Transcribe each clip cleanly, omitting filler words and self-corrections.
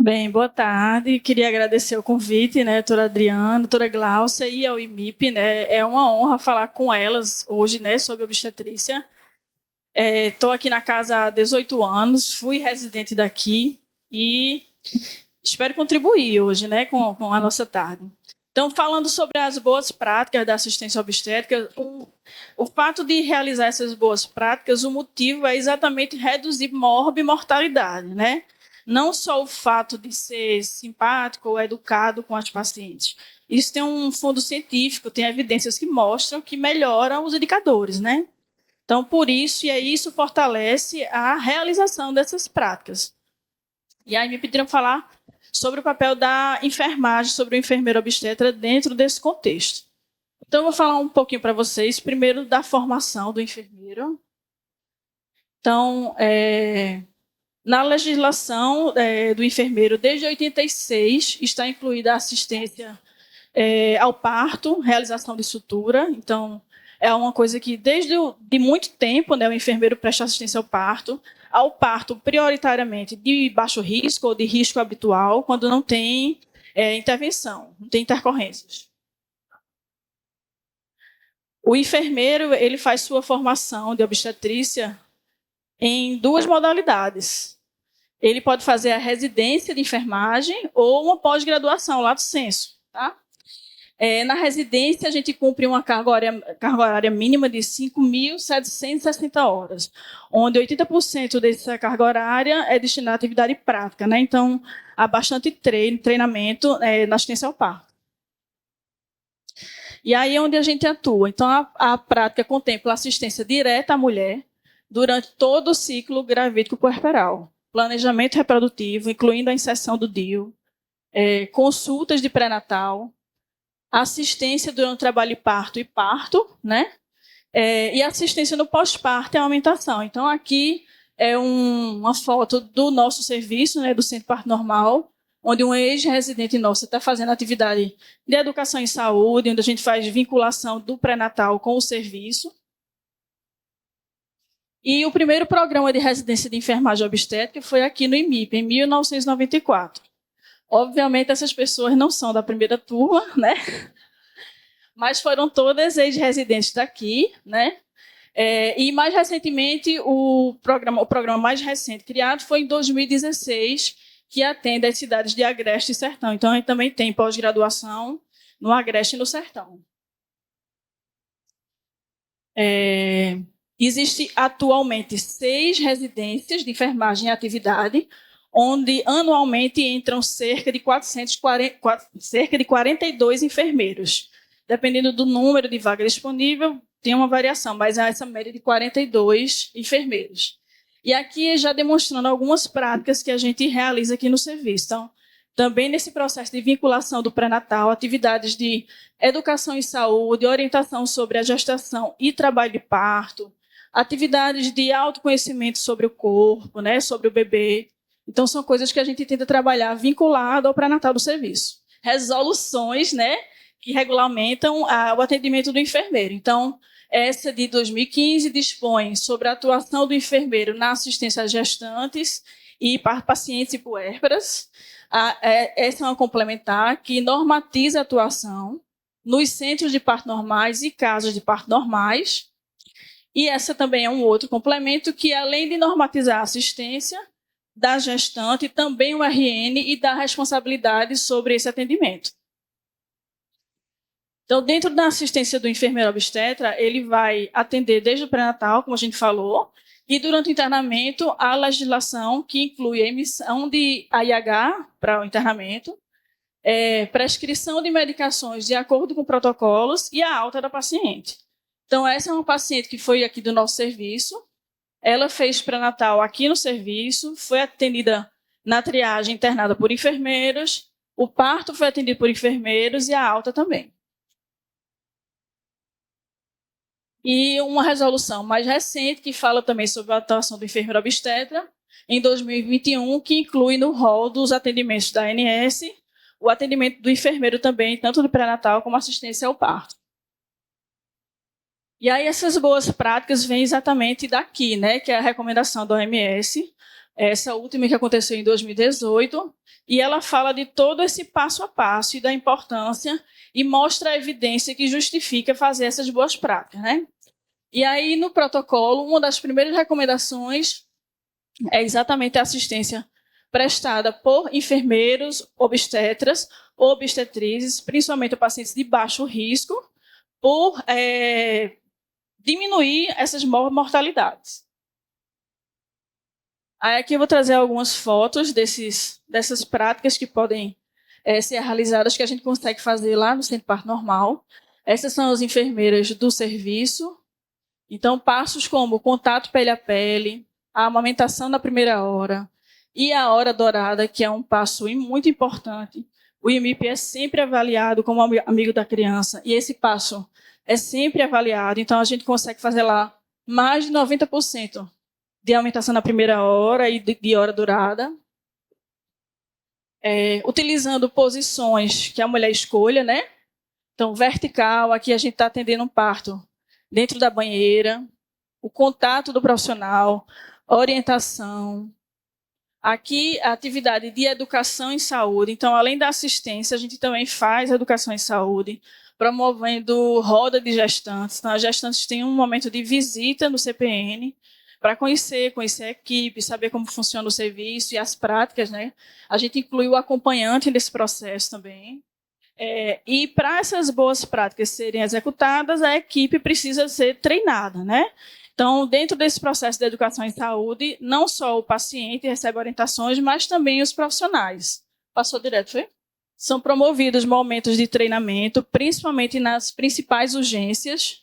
Bem, boa tarde. Queria agradecer o convite, né, doutora Adriana, doutora Gláucia e ao IMIP, né? É uma honra falar com elas hoje, né, sobre obstetrícia. Estou aqui na casa há 18 anos, fui residente daqui e espero contribuir hoje, né, com a nossa tarde. Então, falando sobre as boas práticas da assistência obstétrica, o fato de realizar essas boas práticas, o motivo é exatamente reduzir morbimortalidade, né? Não só o fato de ser simpático ou educado com as pacientes. Isso tem um fundo científico, tem evidências que mostram que melhoram os indicadores, né? Então, por isso, isso fortalece a realização dessas práticas. E aí me pediram falar sobre o papel da enfermagem, sobre o enfermeiro obstetra dentro desse contexto. Então, eu vou falar um pouquinho para vocês, primeiro, da formação do enfermeiro. Então, na legislação do enfermeiro, desde 86, está incluída a assistência ao parto, realização de sutura. Então, é uma coisa que, desde de muito tempo, né, o enfermeiro presta assistência ao parto prioritariamente de baixo risco ou de risco habitual, quando não tem intervenção, não tem intercorrências. O enfermeiro ele faz sua formação de obstetrícia em duas modalidades. Ele pode fazer a residência de enfermagem ou uma pós-graduação, lato sensu, tá? Na residência, a gente cumpre uma carga horária mínima de 5.760 horas, onde 80% dessa carga horária é destinada à atividade prática, né? Então, há bastante treinamento na assistência ao parto. E aí é onde a gente atua. Então, a prática contempla assistência direta à mulher durante todo o ciclo gravídico puerperal, planejamento reprodutivo, incluindo a inserção do DIU, consultas de pré-natal, assistência durante o trabalho de parto e parto, né? E assistência no pós-parto e amamentação. Então, aqui é uma foto do nosso serviço, né, do Centro Parto Normal, onde um ex-residente nosso está fazendo atividade de educação em saúde, onde a gente faz vinculação do pré-natal com o serviço. E o primeiro programa de residência de enfermagem obstétrica foi aqui no IMIP, em 1994. Obviamente, essas pessoas não são da primeira turma, né? Mas foram todas ex-residentes daqui, né? E mais recentemente, o programa mais recente criado foi em 2016, que atende as cidades de Agreste e Sertão. Então, a gente também tem pós-graduação no Agreste e no Sertão. Existe atualmente 6 residências de enfermagem em atividade, onde anualmente entram cerca de 42 enfermeiros. Dependendo do número de vagas disponível, tem uma variação, mas há essa média de 42 enfermeiros. E aqui já demonstrando algumas práticas que a gente realiza aqui no serviço. Então, também nesse processo de vinculação do pré-natal, atividades de educação em saúde, orientação sobre a gestação e trabalho de parto, atividades de autoconhecimento sobre o corpo, né, sobre o bebê. Então, são coisas que a gente tenta trabalhar vinculado ao pré-natal do serviço. Resoluções, né, que regulamentam o atendimento do enfermeiro. Então, essa de 2015 dispõe sobre a atuação do enfermeiro na assistência às gestantes e para pacientes e puérperas. Essa é uma complementar que normatiza a atuação nos centros de parto normais e casas de parto normais. E essa também é um outro complemento que, além de normatizar a assistência da gestante, também o RN e dá responsabilidade sobre esse atendimento. Então, dentro da assistência do enfermeiro obstetra, ele vai atender desde o pré-natal, como a gente falou, e durante o internamento, a legislação que inclui a emissão de AIH para o internamento, prescrição de medicações de acordo com protocolos e a alta da paciente. Então, essa é uma paciente que foi aqui do nosso serviço, ela fez pré-natal aqui no serviço, foi atendida na triagem internada por enfermeiros, o parto foi atendido por enfermeiros e a alta também. E uma resolução mais recente, que fala também sobre a atuação do enfermeiro obstetra, em 2021, que inclui no rol dos atendimentos da ANS o atendimento do enfermeiro também, tanto do pré-natal como assistência ao parto. E aí essas boas práticas vêm exatamente daqui, né, que é a recomendação da OMS, essa última que aconteceu em 2018, e ela fala de todo esse passo a passo e da importância e mostra a evidência que justifica fazer essas boas práticas, né? E aí, no protocolo, uma das primeiras recomendações é exatamente a assistência prestada por enfermeiros, obstetras, obstetrizes, principalmente pacientes de baixo risco, por diminuir essas mortalidades. Aí aqui eu vou trazer algumas fotos dessas práticas que podem ser realizadas, que a gente consegue fazer lá no Centro Parto Normal. Essas são as enfermeiras do serviço. Então, passos como contato pele a pele, a amamentação na primeira hora e a hora dourada, que é um passo muito importante. O IMIP é sempre avaliado como amigo da criança, e esse passo é sempre avaliado. Então, a gente consegue fazer lá mais de 90% de aumentação na primeira hora e de hora dourada. Utilizando posições que a mulher escolha, né? Então, vertical, aqui a gente está atendendo um parto dentro da banheira, o contato do profissional, orientação. Aqui, a atividade de educação em saúde. Então, além da assistência, a gente também faz educação em saúde, promovendo roda de gestantes. Então, as gestantes têm um momento de visita no CPN, para conhecer a equipe, saber como funciona o serviço e as práticas, né? A gente inclui o acompanhante nesse processo também. E para essas boas práticas serem executadas, a equipe precisa ser treinada, né? Então, dentro desse processo de educação em saúde, não só o paciente recebe orientações, mas também os profissionais. Passou direto, foi? São promovidos momentos de treinamento, principalmente nas principais urgências.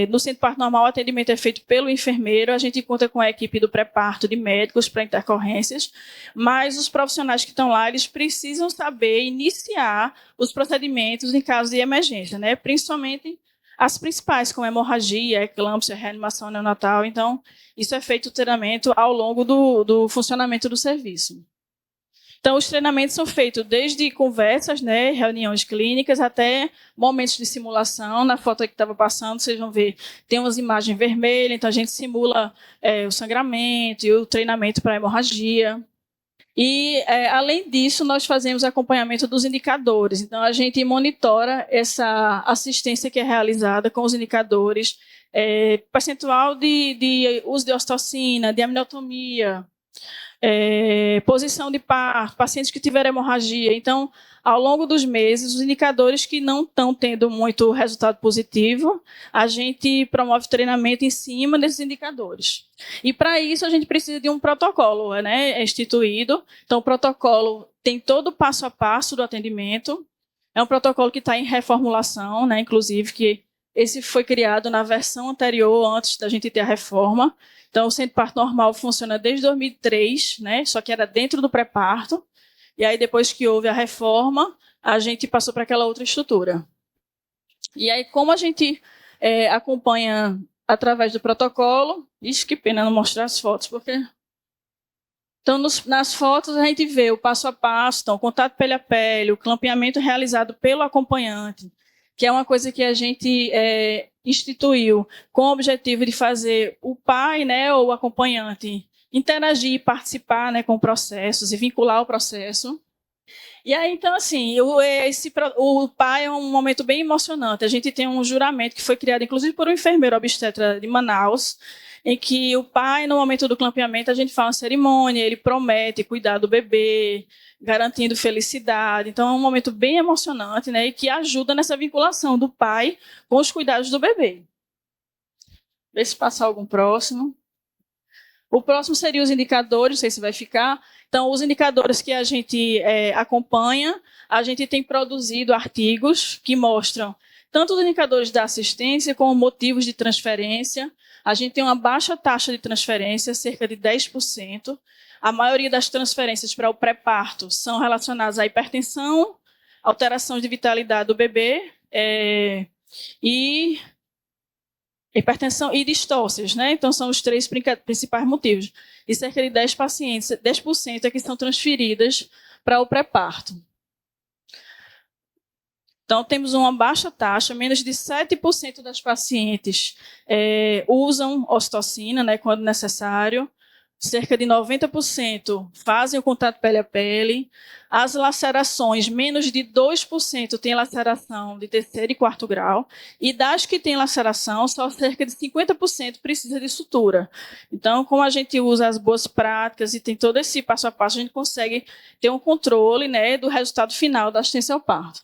No Centro Parto Normal, o atendimento é feito pelo enfermeiro, a gente conta com a equipe do pré-parto de médicos para intercorrências, mas os profissionais que estão lá, eles precisam saber iniciar os procedimentos em caso de emergência, né? Principalmente as principais, como hemorragia, eclâmpsia, reanimação neonatal. Então, isso é feito o treinamento ao longo do funcionamento do serviço. Então, os treinamentos são feitos desde conversas, né, reuniões clínicas, até momentos de simulação. Na foto que estava passando, vocês vão ver, tem umas imagens vermelhas, então a gente simula o sangramento e o treinamento para hemorragia. E, além disso, nós fazemos acompanhamento dos indicadores. Então, a gente monitora essa assistência que é realizada com os indicadores, percentual de uso de ocitocina, de amniotomia, posição de parto, pacientes que tiveram hemorragia. Então, ao longo dos meses, os indicadores que não estão tendo muito resultado positivo, a gente promove treinamento em cima desses indicadores. E, para isso, a gente precisa de um protocolo, né, instituído. Então, o protocolo tem todo o passo a passo do atendimento. É um protocolo que está em reformulação, né, inclusive, que esse foi criado na versão anterior, antes da gente ter a reforma. Então, o Centro Parto Normal funciona desde 2003, né? Só que era dentro do pré-parto. E aí, depois que houve a reforma, a gente passou para aquela outra estrutura. E aí, como a gente acompanha através do protocolo... Ixi, que pena não mostrar as fotos, porque... Então, nas fotos, a gente vê o passo a passo, então, o contato pele a pele, o clampeamento realizado pelo acompanhante, que é uma coisa que a gente instituiu com o objetivo de fazer o pai, né, ou o acompanhante interagir e participar, né, com processos e vincular o processo. E aí, então, assim, o pai é um momento bem emocionante. A gente tem um juramento que foi criado, inclusive, por um enfermeiro obstetra de Manaus, em que o pai, no momento do clampeamento, a gente faz uma cerimônia, ele promete cuidar do bebê, garantindo felicidade. Então, é um momento bem emocionante, né, e que ajuda nessa vinculação do pai com os cuidados do bebê. Vê se passar algum próximo. O próximo seria os indicadores, não sei se vai ficar. Então, os indicadores que a gente acompanha, a gente tem produzido artigos que mostram tanto os indicadores da assistência como motivos de transferência. A gente tem uma baixa taxa de transferência, cerca de 10%. A maioria das transferências para o pré-parto são relacionadas à hipertensão, alterações de vitalidade do bebê e hipertensão e distócias, né? Então, são os três principais motivos. E cerca de 10% é que são transferidas para o pré-parto. Então, temos uma baixa taxa, menos de 7% das pacientes usam ocitocina, né, quando necessário. cerca de 90% fazem o contato pele a pele. As lacerações, menos de 2% têm laceração de terceiro e quarto grau. E das que têm laceração, só cerca de 50% precisa de sutura. Então, como a gente usa as boas práticas e tem todo esse passo a passo, a gente consegue ter um controle, né, do resultado final da assistência ao parto.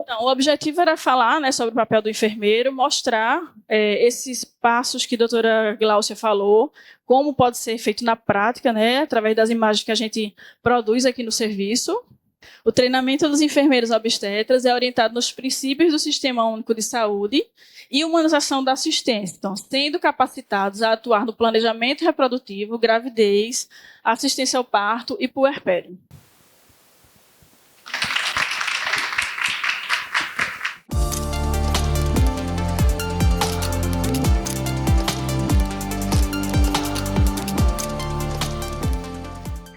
Então, o objetivo era falar, né, sobre o papel do enfermeiro, mostrar esses passos que a doutora Gláucia falou, como pode ser feito na prática, né, através das imagens que a gente produz aqui no serviço. O treinamento dos enfermeiros obstetras é orientado nos princípios do Sistema Único de Saúde e humanização da assistência, então, sendo capacitados a atuar no planejamento reprodutivo, gravidez, assistência ao parto e puerpério.